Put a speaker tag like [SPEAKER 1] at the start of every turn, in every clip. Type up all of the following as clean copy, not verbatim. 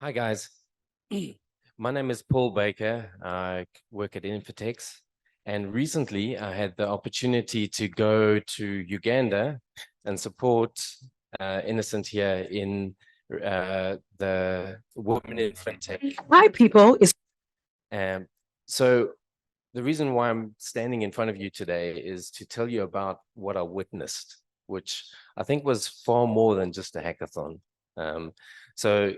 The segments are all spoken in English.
[SPEAKER 1] Hi, guys. My name is Paul Baker. I work at Fintech, and recently I had the opportunity to go to Uganda and support Innocent here in the Women in Fintech.
[SPEAKER 2] HiPipo is.
[SPEAKER 1] So the reason why I'm standing in front of you today is to tell you about what I witnessed, which I think was far more than just a hackathon. So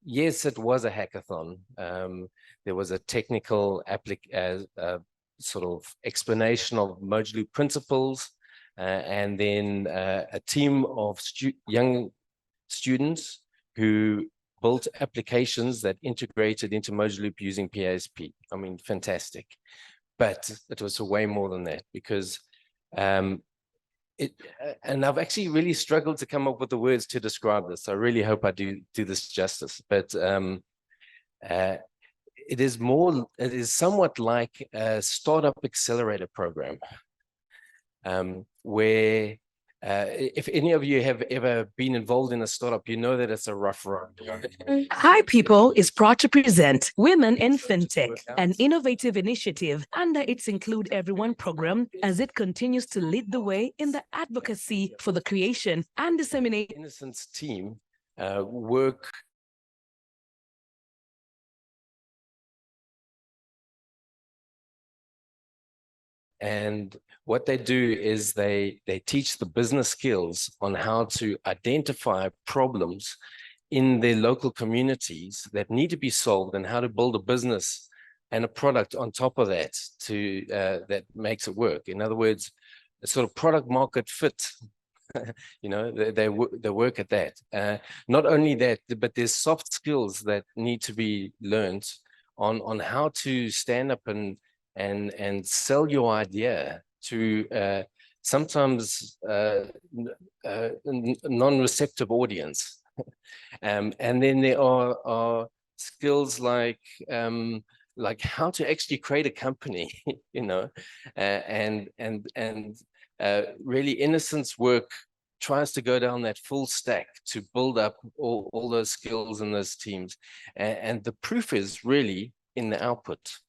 [SPEAKER 1] yes, it was a hackathon. There was a technical sort of explanation of Mojulu principles, and then a team of young students who built applications that integrated into Mojulu using PASP. I mean, fantastic. But it was way more than that, because and I've actually really struggled to come up with the words to describe this. I really hope I do this justice. But it is somewhat like a startup accelerator program, where if any of you have ever been involved in a startup, you know that it's a rough road.
[SPEAKER 2] HiPipo is proud to present Women in Fintech, an innovative initiative under its Include Everyone program, as it continues to lead the way in the advocacy for the creation and dissemination.
[SPEAKER 1] Innocent's team work and what they do is they teach the business skills on how to identify problems in their local communities that need to be solved, and how to build a business and a product on top of that to that makes it work. In other words, a sort of product market fit. You know, they work at that. Not only that, but there's soft skills that need to be learned on how to stand up and sell your idea to sometimes non-receptive audience. And then there are skills like how to actually create a company, you know, and really Innocent's work tries to go down that full stack to build up all those skills in those teams. And the proof is really in the output.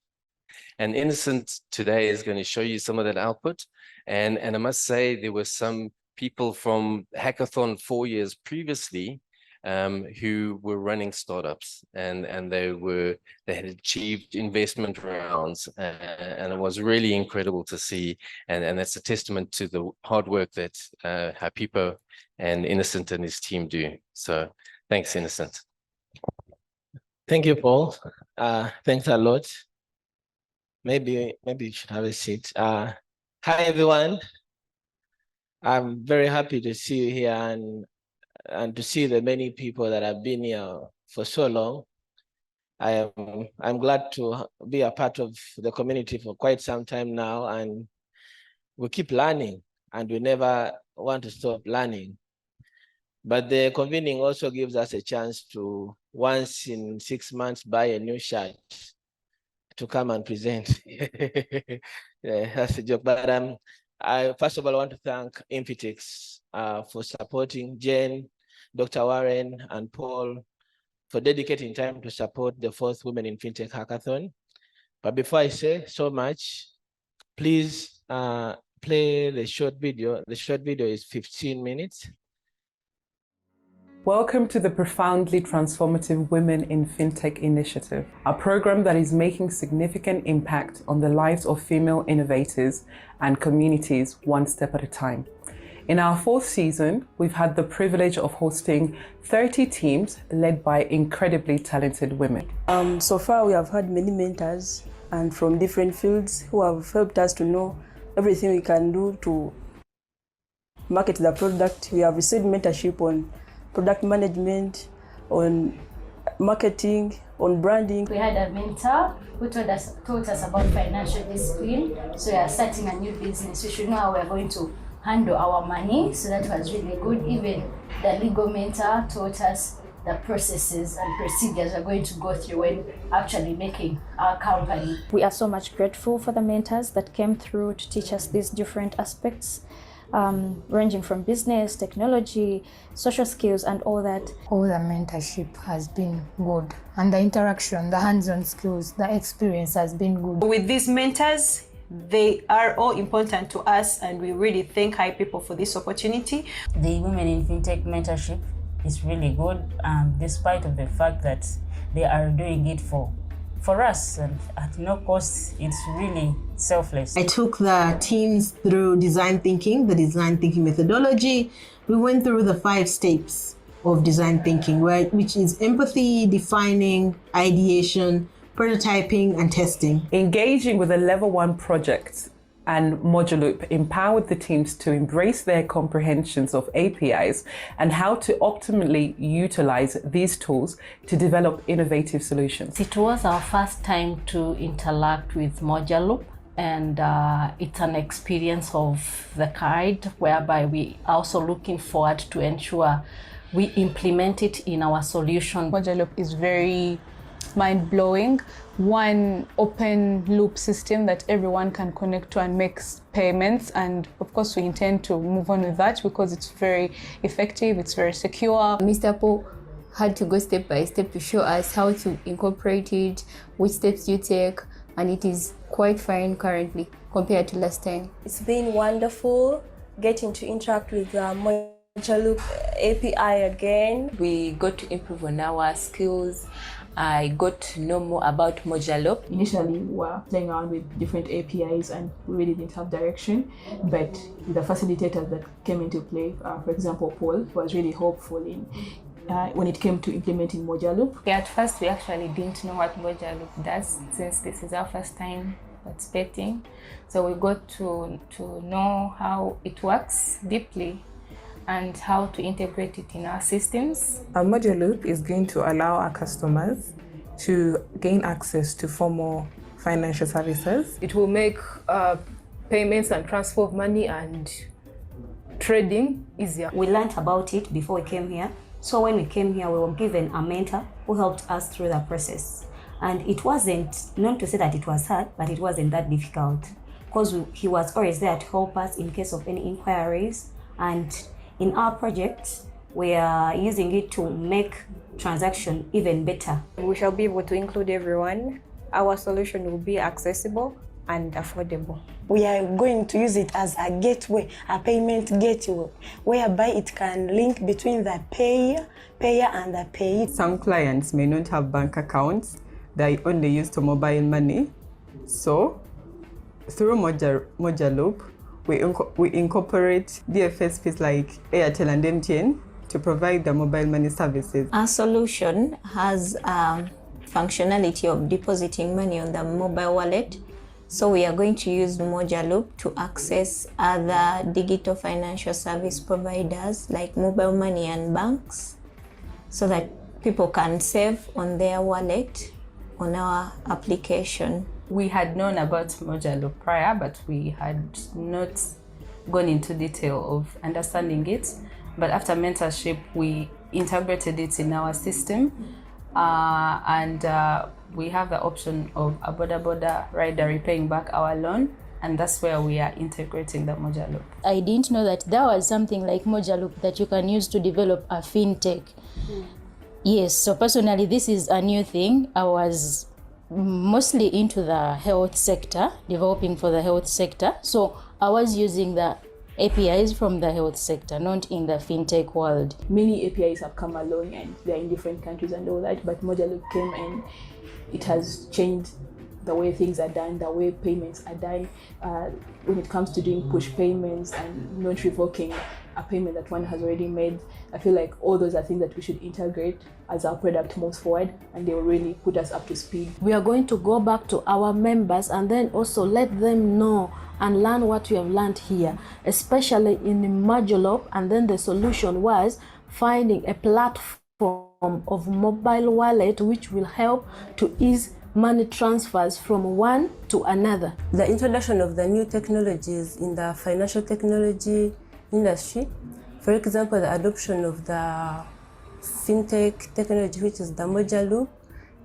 [SPEAKER 1] And Innocent today is going to show you some of that output. And I must say, there were some people from Hackathon 4 years previously who were running startups, and they had achieved investment rounds, and it was really incredible to see. And that's a testament to the hard work that HiPipo and Innocent and his team do. So thanks, Innocent.
[SPEAKER 3] Thank you, Paul. Thanks a lot. Maybe you should have a seat. Hi, everyone. I'm very happy to see you here and to see the many people that have been here for so long. I'm glad to be a part of the community for quite some time now, and we keep learning, and we never want to stop learning. But the convening also gives us a chance to, once in 6 months, buy a new shirt to come and present. Yeah, that's a joke. But I first of all want to thank Infitex for supporting Jen, Dr. Warren, and Paul for dedicating time to support the 4th Women in Fintech Hackathon. But before I say so much, please play the short video. The short video is 15 minutes.
[SPEAKER 4] Welcome to the Profoundly Transformative Women in Fintech initiative, a program that is making significant impact on the lives of female innovators and communities one step at a time. In our 4th season, we've had the privilege of hosting 30 teams led by incredibly talented women.
[SPEAKER 5] So far, we have had many mentors and from different fields who have helped us to know everything we can do to market the product. We have received mentorship on product management, on marketing, on branding.
[SPEAKER 6] We had a mentor who taught us about financial discipline. So we are starting a new business. We should know how we are going to handle our money. So that was really good. Even the legal mentor taught us the processes and procedures we're going to go through when actually making our company.
[SPEAKER 7] We are so much grateful for the mentors that came through to teach us these different aspects.
[SPEAKER 6] ranging from business, technology, social skills, and all that.
[SPEAKER 7] All the mentorship has been good, and the interaction, the hands-on skills, the experience has been good.
[SPEAKER 8] With these mentors, they are all important to us, and we really thank HiPipo for this opportunity.
[SPEAKER 9] The Women in Fintech mentorship is really good, despite of the fact that they are doing it for us and at no cost. It's really selfless.
[SPEAKER 10] I took the teams through design thinking, the design thinking methodology. We went through the 5 steps of design thinking, which is empathy, defining, ideation, prototyping, and testing.
[SPEAKER 4] Engaging with a level 1 project and Moduloop empowered the teams to embrace their comprehensions of APIs and how to optimally utilize these tools to develop innovative solutions.
[SPEAKER 11] It was our first time to interact with Moduloop, and it's an experience of the kind whereby we are also looking forward to ensure we implement it in our solution.
[SPEAKER 12] Moduloop is very mind-blowing. One open loop system that everyone can connect to and make payments, and of course we intend to move on with that because it's very effective, it's very secure.
[SPEAKER 13] Mr. Paul had to go step by step to show us how to incorporate it, which steps you take, and it is quite fine currently compared to last time.
[SPEAKER 5] It's been wonderful getting to interact with Moduloop API again.
[SPEAKER 14] We got to improve on our skills. I got to know more about Moduloop.
[SPEAKER 15] Initially, we were playing around with different APIs and we really didn't have direction, but the facilitators that came into play, for example, Paul, was really hopeful in when it came to implementing Moduloop.
[SPEAKER 13] At first, we actually didn't know what Moduloop does, since this is our first time participating. So we got to know how it works deeply and how to integrate it in our systems.
[SPEAKER 4] Our Moduloop is going to allow our customers to gain access to formal financial services.
[SPEAKER 12] It will make payments and transfer of money and trading easier.
[SPEAKER 16] We learned about it before we came here. So when we came here, we were given a mentor who helped us through the process. And it wasn't, not to say that it was hard, but it wasn't that difficult because he was always there to help us in case of any inquiries. And in our project, we are using it to make transaction even better.
[SPEAKER 17] We shall be able to include everyone. Our solution will be accessible and affordable.
[SPEAKER 18] We are going to use it as a gateway, a payment gateway, whereby it can link between the payer and the paid.
[SPEAKER 4] Some clients may not have bank accounts. They only use to mobile money. So through Moduloop, we incorporate DFSPs like Airtel and MTN to provide the mobile money services.
[SPEAKER 5] Our solution has functionality of depositing money on the mobile wallet. So we are going to use Moduloop to access other digital financial service providers like mobile money and banks so that people can save on their wallet on our application.
[SPEAKER 11] We had known about Moduloop prior, but we had not gone into detail of understanding it. But after mentorship, we integrated it in our system, and we have the option of a border rider repaying back our loan, and that's where we are integrating the Moduloop.
[SPEAKER 6] I didn't know that there was something like Moduloop that you can use to develop a fintech. Yes, so personally, this is a new thing. I was mostly into the health sector, developing for the health sector. So I was using the APIs from the health sector, not in the fintech world.
[SPEAKER 15] Many APIs have come along and they're in different countries and all that, but Moduloop came and it has changed the way things are done, the way payments are done. When it comes to doing push payments and not revoking a payment that one has already made, I feel like all those are things that we should integrate as our product moves forward, and they will really put us up to speed.
[SPEAKER 19] We are going to go back to our members and then also let them know and learn what we have learned here, especially in Moduloop. And then the solution was finding a platform of mobile wallet which will help to ease money transfers from one to another.
[SPEAKER 5] The introduction of the new technologies in the financial technology industry, for example, the adoption of the fintech technology, which is the Moduloop,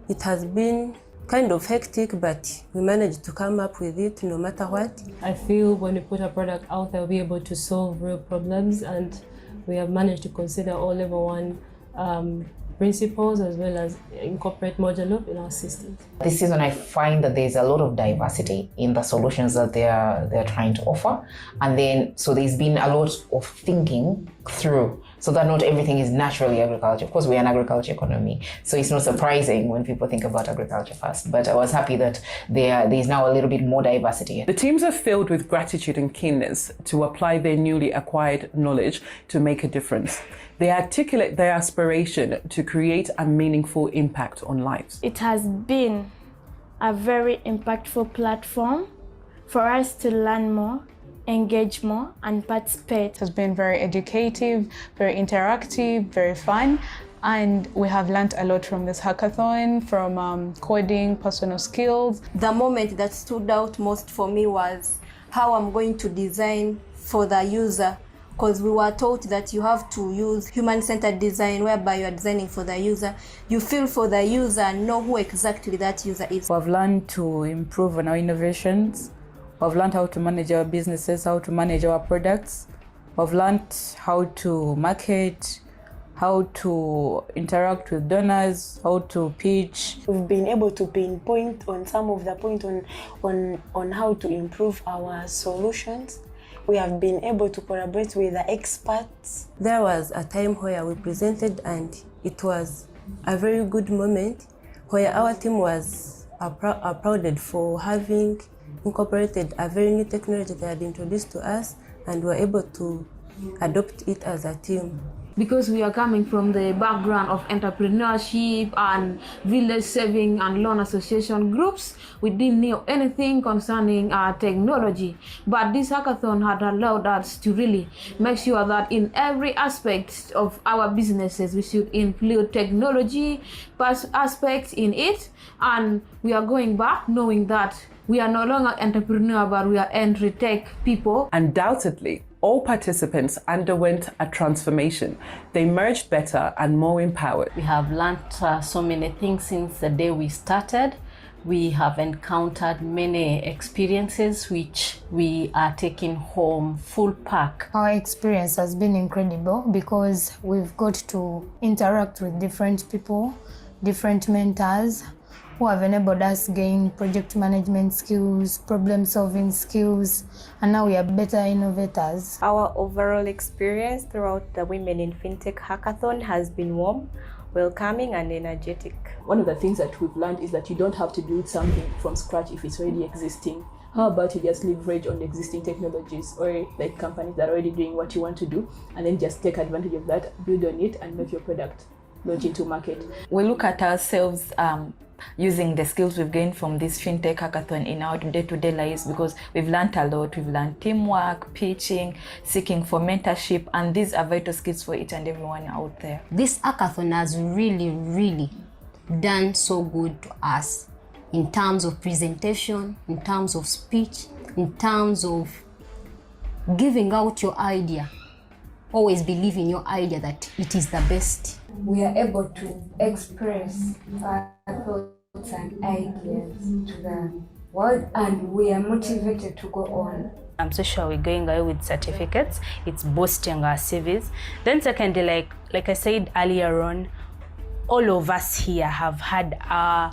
[SPEAKER 5] it has been
[SPEAKER 20] kind of hectic, but we managed to come up with it no matter what.
[SPEAKER 21] I feel when we put a product out there, we'll be able to solve real problems, and we have managed to consider all level 1 principles as well as incorporate modular in our systems.
[SPEAKER 22] This season, I find that there's a lot of diversity in the solutions that they're trying to offer, and then so there's been a lot of thinking through, so that not everything is naturally agriculture. Of course, we're an agriculture economy, so it's not surprising when people think about agriculture first. But I was happy that there's now a little bit more diversity.
[SPEAKER 4] The teams are filled with gratitude and keenness to apply their newly acquired knowledge to make a difference. They articulate their aspiration to create a meaningful impact on lives.
[SPEAKER 23] It has been a very impactful platform for us to learn more, engage more, and participate.
[SPEAKER 12] It has been very educative, very interactive, very fun. And we have learned a lot from this hackathon, from coding, personal skills.
[SPEAKER 5] The moment that stood out most for me was how I'm going to design for the user, because we were taught that you have to use human-centered design, whereby you are designing for the user. You feel for the user and know who exactly that user is.
[SPEAKER 11] We've learned to improve on our innovations. We've learned how to manage our businesses, how to manage our products. We've learned how to market, how to interact with donors, how to pitch.
[SPEAKER 18] We've been able to pinpoint on some of the points on how to improve our solutions. We have been able to collaborate with the experts.
[SPEAKER 20] There was a time where we presented and it was a very good moment where our team was applauded for having incorporated a very new technology they had introduced to us, and were able to adopt it as a team.
[SPEAKER 19] Because we are coming from the background of entrepreneurship and village saving and loan association groups, we didn't know anything concerning technology. But this hackathon had allowed us to really make sure that in every aspect of our businesses, we should include technology aspects in it. And we are going back knowing that we are no longer entrepreneur, but we are entry tech people.
[SPEAKER 4] Undoubtedly, all participants underwent a transformation. They emerged better and more empowered.
[SPEAKER 24] We have learned so many things since the day we started. We have encountered many experiences which we are taking home full pack.
[SPEAKER 7] Our experience has been incredible because we've got to interact with different people, different mentors, who have enabled us gain project management skills, problem-solving skills, and now we are better innovators.
[SPEAKER 17] Our overall experience throughout the Women in Fintech Hackathon has been warm, welcoming, and energetic.
[SPEAKER 15] One of the things that we've learned is that you don't have to build something from scratch if it's already existing. How about you just leverage on the existing technologies or like companies that are already doing what you want to do, and then just take advantage of that, build on it, and make your product launch into market.
[SPEAKER 8] We look at ourselves using the skills we've gained from this FinTech Hackathon in our day-to-day lives, because we've learned a lot. We've learned teamwork, pitching, seeking for mentorship, and these are vital skills for each and everyone out there.
[SPEAKER 16] This hackathon has really done so good to us in terms of presentation, in terms of speech, in terms of giving out your idea. Always believe in your idea that it is the best.
[SPEAKER 13] We are able to express our thoughts and ideas to the world, and we are motivated to go on.
[SPEAKER 9] I'm so sure we're going away with certificates. It's boosting our CVs. Then secondly, like I said earlier on, all of us here have had our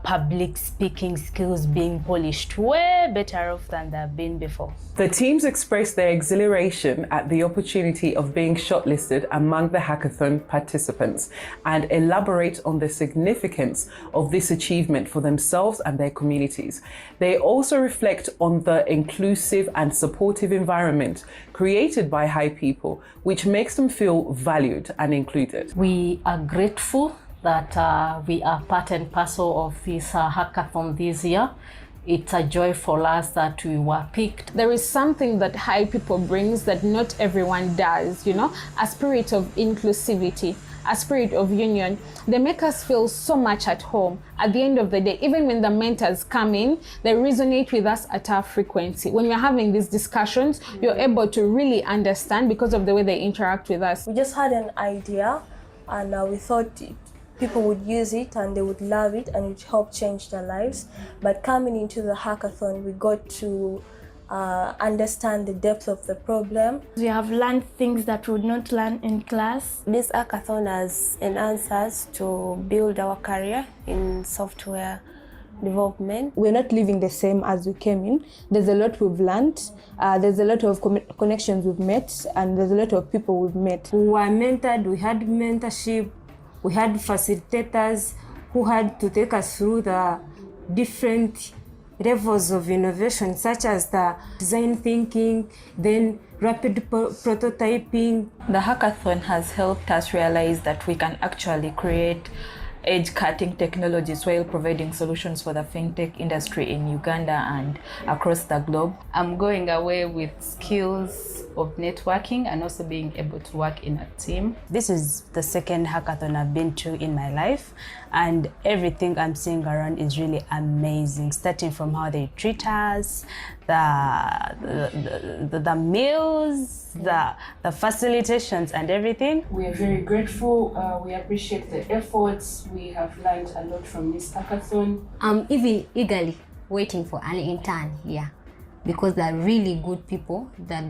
[SPEAKER 9] public speaking skills being polished way better off than they've been before.
[SPEAKER 4] The teams expressed their exhilaration at the opportunity of being shortlisted among the hackathon participants and elaborate on the significance of this achievement for themselves and their communities. They also reflect on the inclusive and supportive environment created by HiPipo, which makes them feel valued and included.
[SPEAKER 24] We are grateful that we are part and parcel of this hackathon this year. It's a joy for us that we were picked.
[SPEAKER 12] There is something that HiPipo brings that not everyone does, you know, a spirit of inclusivity, a spirit of union. They make us feel so much at home. At the end of the day, even when the mentors come in, they resonate with us at our frequency. When we're having these discussions, you're able to really understand because of the way they interact with us.
[SPEAKER 18] We just had an idea and we thought
[SPEAKER 1] people would use it and they would love it and it would help change their lives. But coming into the hackathon, we got to understand the depth of the problem.
[SPEAKER 23] We have learned things that we would not learn in class.
[SPEAKER 20] This hackathon has enhanced us to build our career in software development.
[SPEAKER 15] We're not living the same as we came in. There's a lot we've learned. There's a lot of connections we've met, and there's a lot of people we've met.
[SPEAKER 16] We were mentored, we had mentorship, we had facilitators who had to take us through the different levels of innovation, such as the design thinking, then rapid prototyping.
[SPEAKER 8] The hackathon has helped us realize that we can actually create edge-cutting technologies while providing solutions for the fintech industry in Uganda and across the globe.
[SPEAKER 11] I'm going away with skills of networking and also being able to work in a team.
[SPEAKER 9] This is the second hackathon I've been to in my life, and everything I'm seeing around is really amazing, starting from how they treat us, the meals, the facilitations and everything.
[SPEAKER 11] We are very grateful. We appreciate the efforts. We have learned a lot from this hackathon.
[SPEAKER 2] I'm even eagerly waiting for an intern here because they're really good people that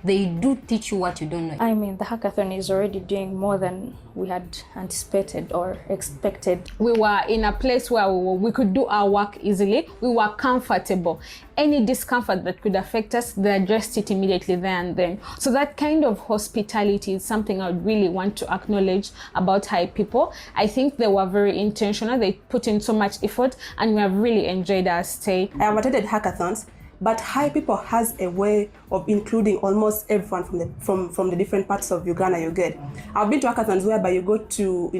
[SPEAKER 2] they do teach you what you don't know.
[SPEAKER 23] I mean, the hackathon is already doing more than we had anticipated or expected.
[SPEAKER 12] We were in a place where we could do our work easily. We were comfortable. Any discomfort that could affect us, they addressed it immediately there and then. So that kind of hospitality is something I would really want to acknowledge about HiPipo. I think they were very intentional. They put in so much effort, and we have really enjoyed our stay.
[SPEAKER 5] I have attended hackathons, but HiPipo has a way of including almost everyone from the different parts of Uganda you get. I've been to hackathons whereby you go to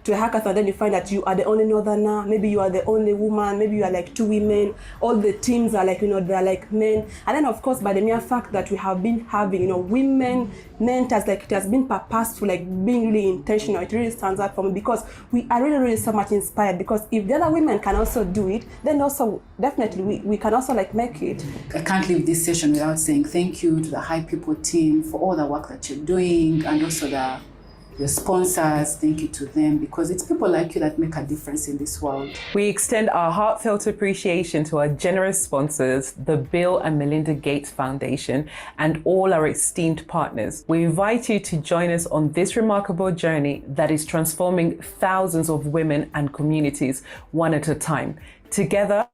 [SPEAKER 5] to a hackathon, then you find that you are the only northerner, maybe you are the only woman, maybe you are like two women, all the teams are like, they're like men. And then of course, by the mere fact that we have been having, women mentors, like it has been purposeful, like being really intentional, it really stands out for me because we are really, really so much inspired, because if the other women can also do it, then also definitely we can also like make it.
[SPEAKER 3] I can't leave this session without saying thank you to the HiPipo team for all the work that you're doing, and also your sponsors. Thank you to them, because it's people like you that make a difference in this world.
[SPEAKER 4] We extend our heartfelt appreciation to our generous sponsors, the Bill and Melinda Gates Foundation, and all our esteemed partners. We invite you to join us on this remarkable journey that is transforming thousands of women and communities one at a time. Together,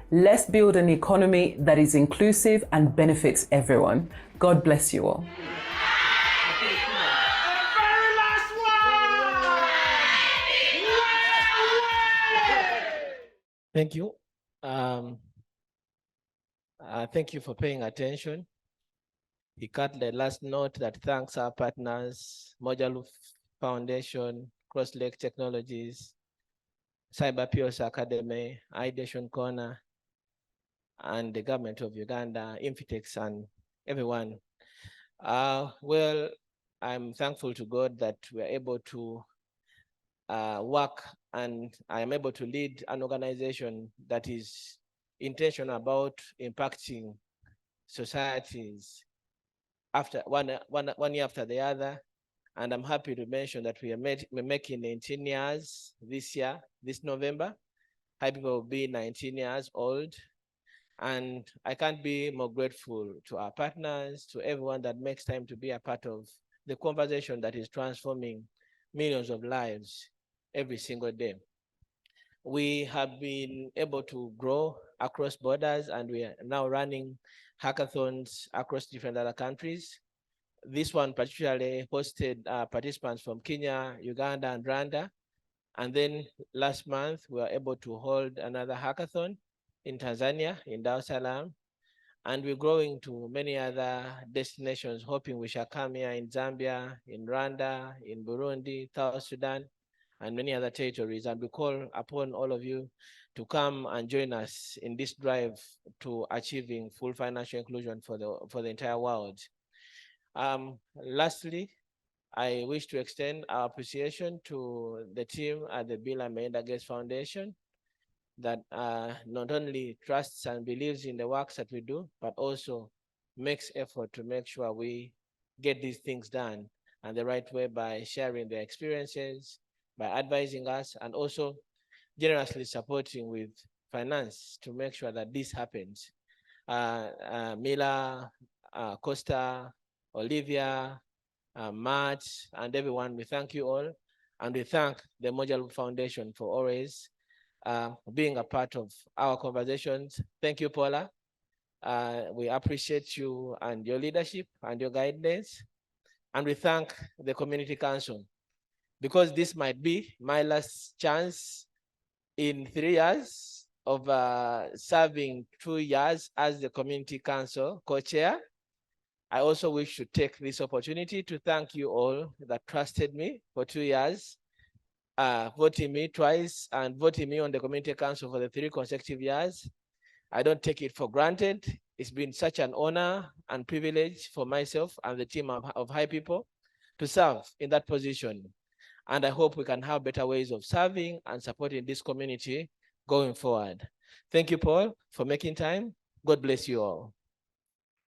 [SPEAKER 4] let's build an economy that is inclusive and benefits everyone. God bless you all.
[SPEAKER 10] Thank you. Thank you for paying attention. He cut the last note that thanks our partners, Mojalu Foundation, Cross Lake Technologies, Cyber Pios Academy, Ideation Corner, and the government of Uganda, Infitex, and everyone. Well, I'm thankful to God that we are able to work, and I am able to lead an organization that is intentional about impacting societies after one year after the other. And I'm happy to mention that we're making 19 years this year, this November. HiPipo will be 19 years old. And I can't be more grateful to our partners, to everyone that makes time to be a part of the conversation that is transforming millions of lives every single day. We have been able to grow across borders, and we are now running hackathons across different other countries. This one particularly hosted participants from Kenya, Uganda, and Rwanda. And then last month, we were able to hold another hackathon in Tanzania, in Dar es Salaam. And we're growing to many other destinations, hoping we shall come here in Zambia, in Rwanda, in Burundi, South Sudan, and many other territories. And we call upon all of you to come and join us in this drive to achieving full financial inclusion for the entire world. Lastly, I wish to extend our appreciation to the team at the Bill and Melinda Gates Foundation that not only trusts and believes in the works that we do, but also makes effort to make sure we get these things done and the right way by sharing their experiences, by advising us and also generously supporting with finance to make sure that this happens. Mila, Costa, Olivia, Matt, and everyone, we thank you all. And we thank the Moja Loop Foundation for always being a part of our conversations. Thank you, Paula. We appreciate you and your leadership and your guidance. And we thank the Community Council, because this might be my last chance in 3 years of serving 2 years as the Community Council co-chair. I also wish to take this opportunity to thank you all that trusted me for 2 years, voting me twice and voting me on the Community Council for the 3 consecutive years. I don't take it for granted. It's been such an honor and privilege for myself and the team of HiPipo to serve in that position. And I hope we can have better ways of serving and supporting this community going forward. Thank you, Paul, for making time. God bless you all.